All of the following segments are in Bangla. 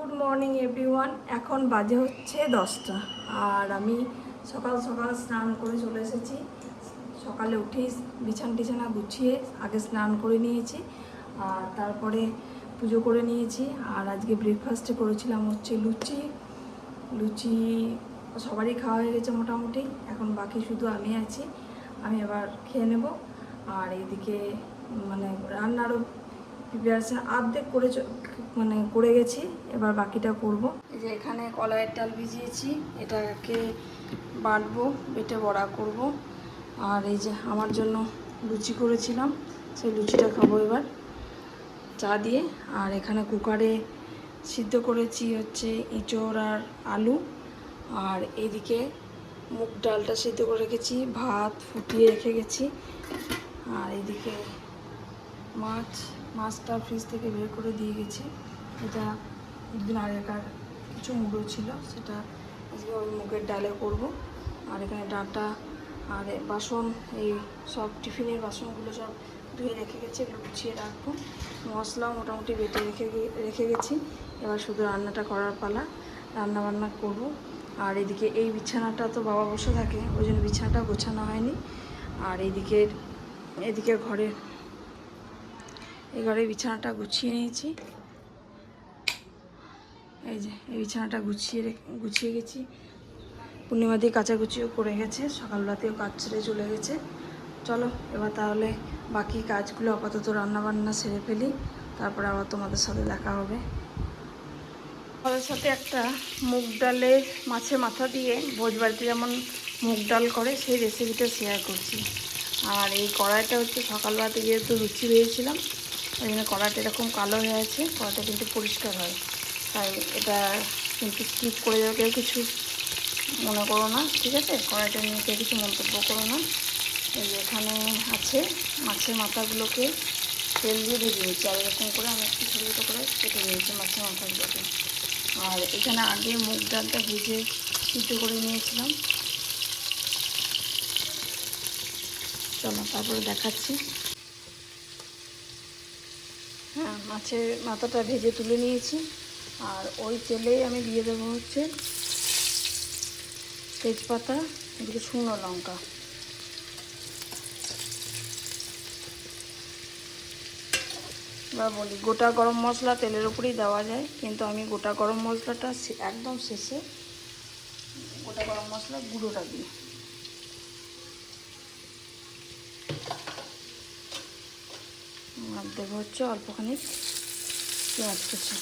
Good morning everyone. এখন বাজে হচ্ছে 10টা আর আমি সকাল সকাল স্নান করে চলে এসেছি। সকালে উঠেই বিছানা গুছিয়ে আগে স্নান করে নিয়েছি আর তারপরে পুজো করে নিয়েছি। আর আজকে ব্রেকফাস্টে করেছিলাম হচ্ছে লুচি। লুচি সবারই খাওয়া হয়ে গেছে মোটামুটি, এখন বাকি শুধু আমি আছি। আমি এবার খেয়ে নেব। আর এইদিকে মানে রান্নারও প্রিপারেশান অর্ধেক করে গেছি, এবার বাকিটা করব। এই যে এখানে কলাইয়ের ডাল ভিজিয়েছি, এটাকে বাটবো, বেটে বড়া করব। আর এই যে আমার জন্য লুচি করেছিলাম, সেই লুচিটা খাবো এবার চা দিয়ে। আর এখানে কুকারে সিদ্ধ করেছি হচ্ছে এঁচোড় আর আলু। আর এদিকে মুগ ডালটা সিদ্ধ করে রেখেছি, ভাত ফুটিয়ে রেখে গেছি। আর এদিকে মাছটা ফ্রিজ থেকে বের করে দিয়ে গেছি। এটা একদিন আগেকার কিছু মুড়ো ছিল, সেটা আজকে ওই মুগের ডালে করব। আর এখানে ডাঁটা আর বাসন, এই সব টিফিনের বাসনগুলো সব ধুয়ে রেখে গেছি, এগুলো গুছিয়ে রাখবো। মশলাও মোটামুটি বেটে রেখে গেছি। এবার শুধু রান্নাটা করার পালা, রান্নাবান্না করব। আর এদিকে এই বিছানাটা তো বাবা বসে থাকে, ওই জন্য বিছানাটা গোছানো হয়নি। আর এদিকে ঘরে বিছানাটা গুছিয়ে নিয়েছি। এই যে এই বিছানাটা গুছিয়ে গেছি। পূর্ণিমা দিয়ে কাচাকুচিও করে গেছে, সকালবেলাতেও কাজ ছেড়ে চলে গেছে। চলো এবার তাহলে বাকি কাজগুলো আপাতত রান্নাবান্না সেরে ফেলি, তারপরে আবার তোমাদের সাথে দেখা হবে। আমাদের সাথে একটা মুগ ডালের মাছের মাথা দিয়ে ভোজবাড়িতে যেমন মুগ ডাল করে সেই রেসিপিটা শেয়ার করছি। আর এই কড়াইটা হচ্ছে সকালবেলাতে যেহেতু লুচি ভেজেছিলাম, ওই জন্য কড়াইটা এরকম কালো হয়ে আছে। কড়াইটা কিন্তু পরিষ্কার হয়, তাই এটা কিন্তু স্কিপ করে যাবে, কেউ কিছু মনে করো না, ঠিক আছে? কড়াইটা নিয়ে কেউ কিছু মন্তব্য করো না। এই যে এখানে আছে মাছের মাথাগুলোকে তেল দিয়ে ভেজে নিয়েছি, আর এরকম করে আমি একটু ছোটো ছোটো করে কেটে নিয়েছি মাছের মাথাগুলোকে। আর এখানে আগে মুগ ডালটা ভেজে সিদ্ধ করে নিয়েছিলাম। চলো তারপরে দেখাচ্ছি। হ্যাঁ, মাছের মাথাটা ভেজে তুলে নিয়েছি। আর ওই তেলেই আমি দিয়ে দেবো হচ্ছে তেজপাতা, এদিকে শুকনো লঙ্কা। বা বলি গোটা গরম মশলা তেলের উপরেই দেওয়া যায়, কিন্তু আমি গোটা গরম মশলাটা একদম শেষে গোটা গরম মশলা গুঁড়োটা দিই। আর দেবো হচ্ছে অল্পখানি পেঁয়াজ কুচি।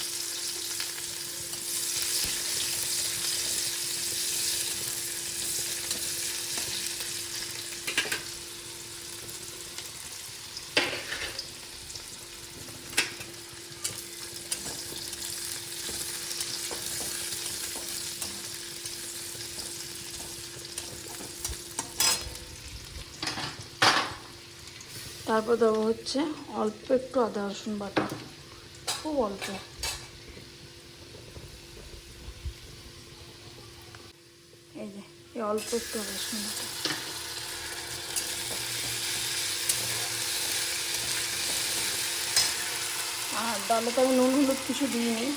তারপর দেবো হচ্ছে অল্প একটু আদা রসুন বাটা, খুব অল্প। এই যে এই অল্প একটু আদা রসুন বাটা। আর ডালে তো আমি নুন হলুদ কিছু দিইনি।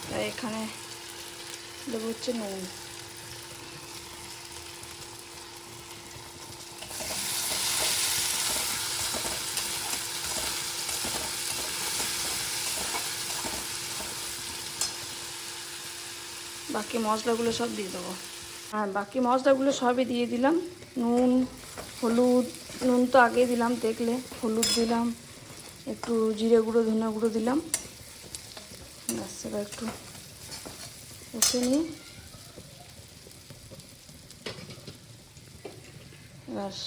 তাই এখানে দেবো হচ্ছে নুন। বাকি মশলাগুলো সব দিয়ে দেবো। আর বাকি মশলাগুলো সবই দিয়ে দিলাম। নুন হলুদ, নুন তো আগে দিলাম দেখলে, হলুদ দিলাম, একটু জিরে গুঁড়ো ধনে গুঁড়ো দিলাম। ব্যাস, এবার একটু কষে নিই। ব্যাস,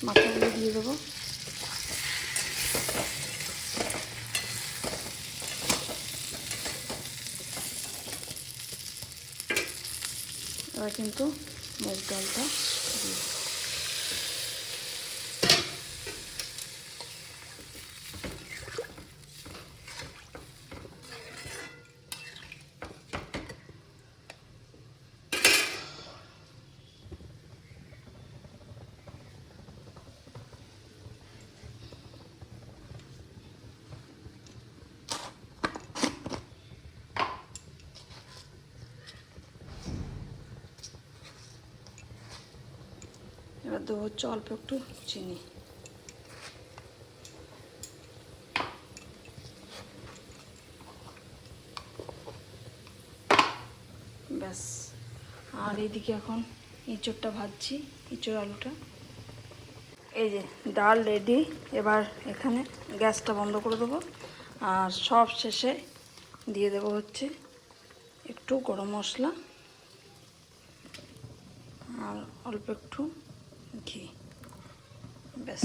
মাথাগুলো দিয়ে দেবো। এবার কিন্তু মুগ ডালটা দিয়ে দেবো। দেবো হচ্ছে অল্প একটু চিনি। ব্যাস। আর এইদিকে এখন এঁচোড়টা ভাজছি, এঁচোড় আলুটা। এই যে ডাল রেডি। এবার এখানে গ্যাসটা বন্ধ করে দেবো। আর সব শেষে দিয়ে দেবো হচ্ছে একটু গরম মশলা আর অল্প একটু ঘি। ব্যাস।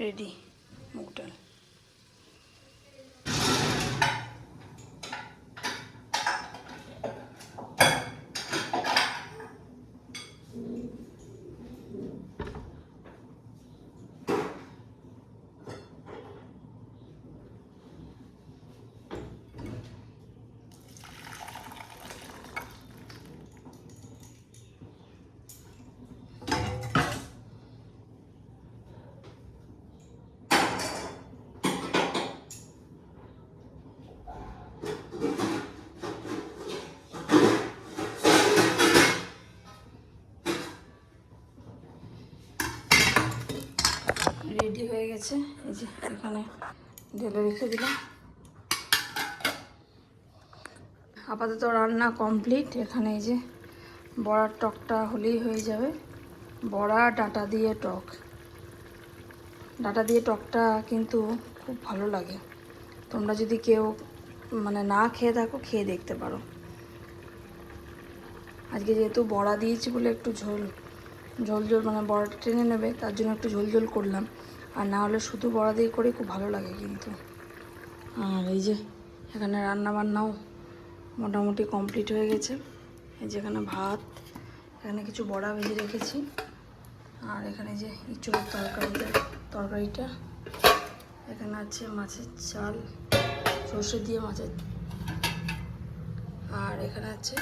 রেডি মুগ ডাল। রেডি হয়ে গেছে। এই যে এখানে ঢেলে রেখে দিলাম। আপাতত রান্না কমপ্লিট। এখানে এই যে বড়ার টকটা হলেই হয়ে যাবে। বড়া ডাঁটা দিয়ে টক। ডাঁটা দিয়ে টকটা কিন্তু খুব ভালো লাগে। তোমরা যদি কেউ মানে না খেয়ে থাকো, খেয়ে দেখতে পারো। আজকে যেহেতু বড়া দিয়েছি বলে একটু ঝোল মানে বড়াটা টেনে নেবে, তার জন্য একটু ঝোল করলাম। আর না হলে শুধু বড়া দিয়ে করে খুব ভালো লাগে কিন্তু। আর এই যে এখানে রান্না বান্নাও মোটামুটি কমপ্লিট হয়ে গেছে। এই যে এখানে ভাত, এখানে কিছু বড়া ভেজে রেখেছি। আর এখানে যে ইঁচড়ের তরকারিটা, এখানে আছে মাছের ঝাল, সর্ষে দিয়ে মাছের। আর এখানে আছে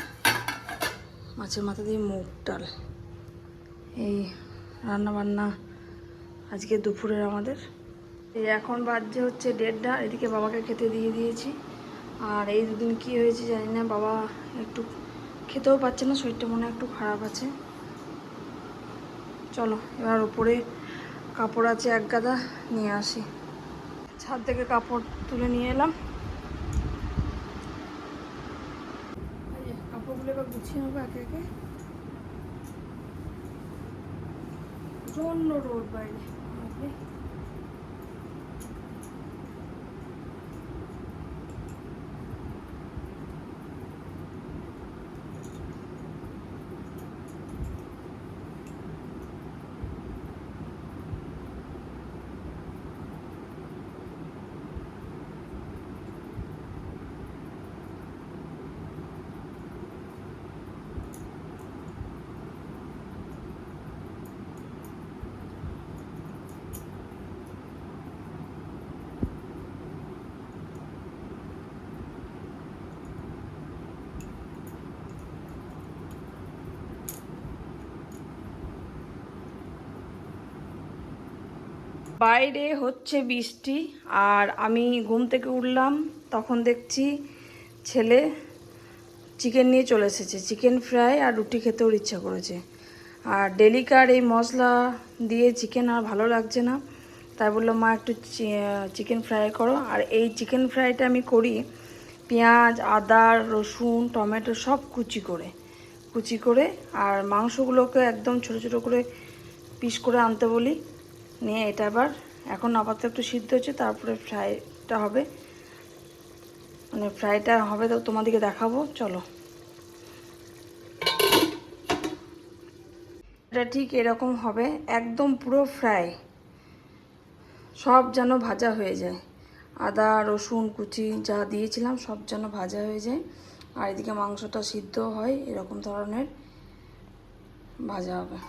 মাছের মাথা দিয়ে মুগ ডাল। এই রান্না বান্না আজকে দুপুরের আমাদের। এই এখন বাজছে হচ্ছে 1:30। এদিকে বাবাকে খেতে দিয়ে দিয়েছি। আর এই দুদিন কি হয়েছে জানি না, বাবা একটু খেতেও পাচ্ছে না, শরীরটা মনে হয় একটু খারাপ আছে। চলো এবার উপরে কাপড় আছে এক গাদা, নিয়ে আসি। ছাদ থেকে কাপড় তুলে নিয়ে এলাম। কাপড়গুলো এবার গুছিয়ে নেবো একে একে। প্রচণ্ড রোদ বাইরে। বাইরে হচ্ছে বৃষ্টি। আর আমি ঘুম থেকে উঠলাম, তখন দেখছি ছেলে চিকেন নিয়ে চলে এসেছে। চিকেন ফ্রাই আর রুটি খেতে ওর ইচ্ছা করেছে। আর ডেলিকার এই মশলা দিয়ে চিকেন আর ভালো লাগছে না, তাই বললো মা একটু চিকেন ফ্রাই করো। আর এই চিকেন ফ্রাইটা আমি করি পেঁয়াজ, আদা, রসুন, টমেটো সব কুচি করে আর মাংসগুলোকে একদম ছোটো ছোটো করে পিস করে আনতে বলি। নিয়ে এটা আবার এখন আপাতত একটু সিদ্ধ হচ্ছে, তারপরে ফ্রাইটা হবে। মানে ফ্রাইটা হবে তো তোমাদেরকে দেখাবো, চলো। এটা ঠিক এরকম হবে, একদম পুরো ফ্রাই, সব যেন ভাজা হয়ে যায়। আদা রসুন কুচি যা দিয়েছিলাম সব যেন ভাজা হয়ে যায়। আর এদিকে মাংসটা সিদ্ধ হয়, এরকম ধরনের ভাজা হবে।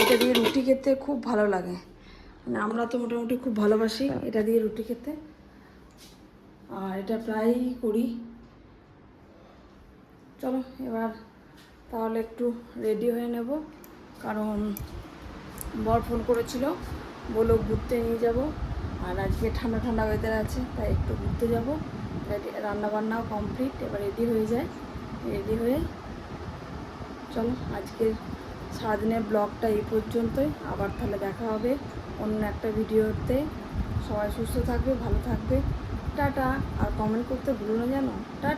এটা দিয়ে রুটি খেতে খুব ভালো লাগে। মানে আমরা তো মোটামুটি খুব ভালোবাসি এটা দিয়ে রুটি খেতে। আর এটা প্রায়ই করি। চলো এবার তাহলে একটু রেডি হয়ে নেব, কারণ বর ফোন করেছিল, বললো ঘুরতে নিয়ে যাব। আর আজকে ঠান্ডা ঠান্ডা ওয়েদার আছে, তাই একটু ঘুরতে যাব। রান্নাবান্নাও কমপ্লিট, এবার রেডি হয়ে যায়। রেডি হয়ে চলো আজকের সারাদিনের ব্লগটা এই পর্যন্তই। আবার তাহলে দেখা হবে অন্য একটা ভিডিওতে। সবাই সুস্থ থাকবে, ভালো থাকবে, টাটা। আর কমেন্ট করতে ভুলো না, জানো। টাটা।